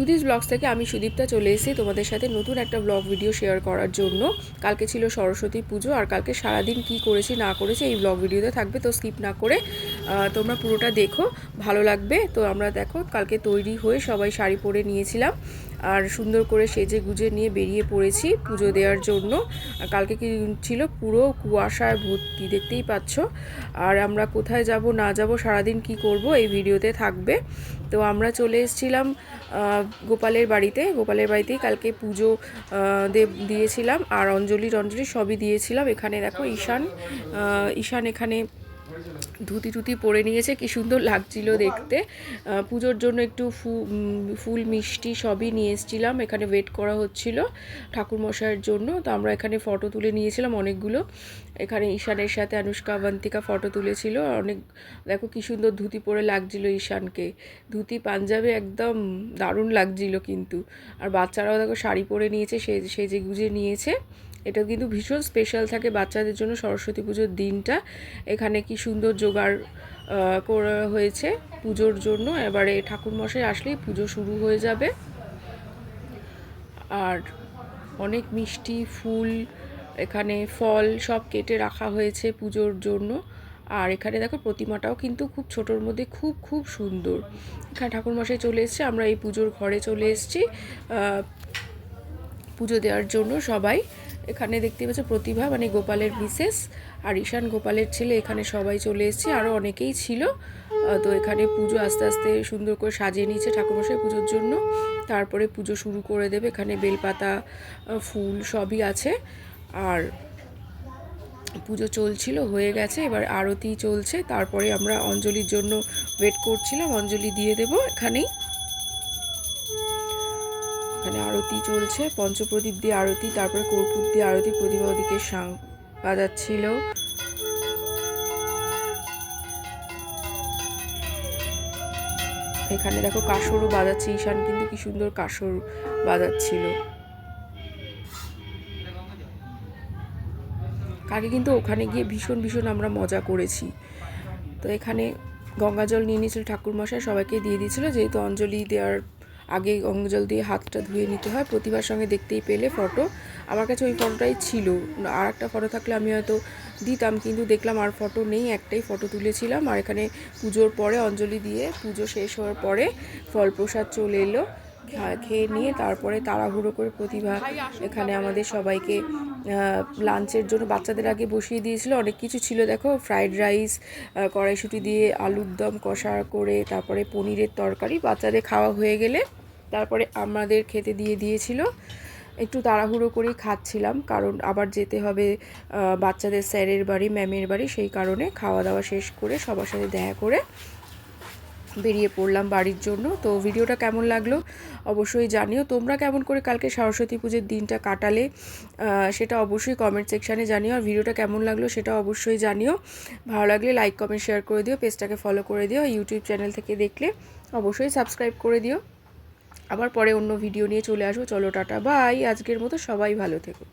সুধীস blogs থেকে আমি সুদীপ্তা চলে এসেছি তোমাদের সাথে নতুন একটা ব্লগ ভিডিও শেয়ার করার জন্য। কালকে ছিল সরস্বতী পুজো, আর কালকে সারাদিন কি করেছি না করেছি এই ব্লগ ভিডিওতে থাকবে, তো স্কিপ না করে তোমরা পুরোটা দেখো, ভালো লাগবে। তো আমরা দেখো কালকে তৈরি হয়ে সবাই শাড়ি পরে নিয়েছিলাম আর সুন্দর করে সেজে গুজে নিয়ে বেরিয়ে পড়েছি পুজো দেওয়ার জন্য। কালকে কি ছিল, পুরো কুয়াশায় ভর্তি, দেখতেই পাচ্ছ। আর আমরা কোথায় যাব না যাব, সারাদিন কি করব এই ভিডিওতে থাকবে। তো আমরা চলে এসেছিলাম গোপালের বাড়িতেই কালকে পুজো দিয়েছিলাম, আর অঞ্জলি সবই দিয়েছিলাম। এখানে দেখো ঈশান এখানে ধুতি টুতি পরে নিয়েছে, কি সুন্দর লাগছিল দেখতে। পুজোর জন্য একটু ফুল মিষ্টি সবই নিয়ে এসেছিলাম, এখানে ওয়েট করা হচ্ছিল ঠাকুরমশাইয়ের জন্য। তো আমরা এখানে ফটো তুলে নিয়েছিলাম অনেকগুলো। এখানে ঈশানের সাথে অনুষ্কা অবন্তিকা ফটো তুলেছিল অনেক। দেখো কি সুন্দর ধুতি পরে লাগছিল ঈশানকে, ধুতি পাঞ্জাবে একদম দারুণ লাগছিল কিন্তু। আর বাচ্চারাও দেখো শাড়ি পরে নিয়েছে, সেজে গুজে নিয়েছে। এটা কিন্তু ভীষণ স্পেশাল থাকে বাচ্চাদের জন্য সরস্বতী পুজোর দিনটা। এখানে কি সুন্দর জোগাড় করা হয়েছে পুজোর জন্য। এবারে ঠাকুরমশাই আসলেই পুজো শুরু হয়ে যাবে। আর অনেক মিষ্টি ফুল, এখানে ফল সব কেটে রাখা হয়েছে পুজোর জন্য। আর এখানে দেখো প্রতিমাটাও কিন্তু খুব ছোটোর মধ্যে খুব খুব সুন্দর। এখানে ঠাকুরমশাই চলে এসছে, আমরা এই পুজোর ঘরে চলে এসেছি পুজো দেওয়ার জন্য সবাই। এখানে দেখতে পাচ্ছ প্রতিভা মানে গোপালের মিসেস আর ঈশান গোপালের ছেলে, এখানে সবাই চলে এসেছে, আরও অনেকেই ছিল। তো এখানে পুজো আস্তে আস্তে সুন্দর করে সাজিয়ে নিয়েছে ঠাকুরমশাই পুজোর জন্য। তারপরে পুজো শুরু করে দেবে। এখানে বেলপাতা ফুল সবই আছে। আর পুজো চলছিল, হয়ে গেছে, এবার আরতি চলছে। তারপরে আমরা অঞ্জলির জন্য ওয়েট করছিলাম, অঞ্জলি দিয়ে দেব এখানেই। এখানে আরতি চলছে, পঞ্চপ্রদীপ দিয়ে আরতি, তারপরে কর্পূর দিয়ে আরতি, প্রতিমা ওদিকে শাঁখ বাজাচ্ছিল। এখানে দেখো কাসরও বাজাচ্ছে ঈশান, কিন্তু কি সুন্দর কাসর বাজাচ্ছিল। কালকে কিন্তু ওখানে গিয়ে ভীষণ আমরা মজা করেছি। তো এখানে গঙ্গা জল নিয়ে নিয়েছিল ঠাকুরমশাই, সবাইকে দিয়ে দিয়েছিল, যেহেতু অঞ্জলি দেওয়ার আগে গঙ্গা জল দিয়ে হাতটা ধুয়ে নিতে হয়। প্রতিভার সঙ্গে দেখতেই পেলে ফটো, আমার কাছে ওই ফটোটাই ছিল, আর একটা ফটো থাকলে আমি হয়তো দিতাম, কিন্তু দেখলাম আর ফটো নেই, একটাই ফটো তুলেছিলাম। আর এখানে পুজোর পরে অঞ্জলি দিয়ে পুজো শেষ হওয়ার পরে ফল প্রসাদ চলে এলো, খেয়ে নিয়ে তারপরে তাড়াহুড়ো করে প্রতিভা এখানে আমাদের সবাইকে লাঞ্চের জন্য বাচ্চাদের আগে বসিয়ে দিয়েছিল। অনেক কিছু ছিল দেখো, ফ্রাইড রাইস, কড়াইশুঁটি দিয়ে আলুর দম কষা করে, তারপরে পনিরের তরকারি। বাচ্চাদের খাওয়া হয়ে গেলে তারপরে আমাদের খেতে দিয়েছিল। একটু তাড়াহুড়ো করেই খাচ্ছিলাম, কারণ আবার যেতে হবে বাচ্চাদের স্যারের বাড়ি, ম্যামের বাড়ি, সেই কারণে খাওয়া দাওয়া শেষ করে সবার সাথে দেখা করে বেরিয়ে পড়লাম বাড়ির জন্য। তো ভিডিওটা কেমন লাগলো অবশ্যই জানিও। তোমরা কেমন করে কালকে সরস্বতী পুজোর দিনটা কাটালে সেটা অবশ্যই কমেন্ট সেকশানে জানিও। আর ভিডিওটা কেমন লাগলো সেটা অবশ্যই জানিও। ভালো লাগলে লাইক কমেন্ট শেয়ার করে দিও, পেজটাকে ফলো করে দিও। ইউটিউব চ্যানেল থেকে দেখলে অবশ্যই সাবস্ক্রাইব করে দিও। আবার পরে অন্য ভিডিও নিয়ে চলে আসবো। চলো টাটা বাই, আজকের মতো সবাই ভালো থেকো।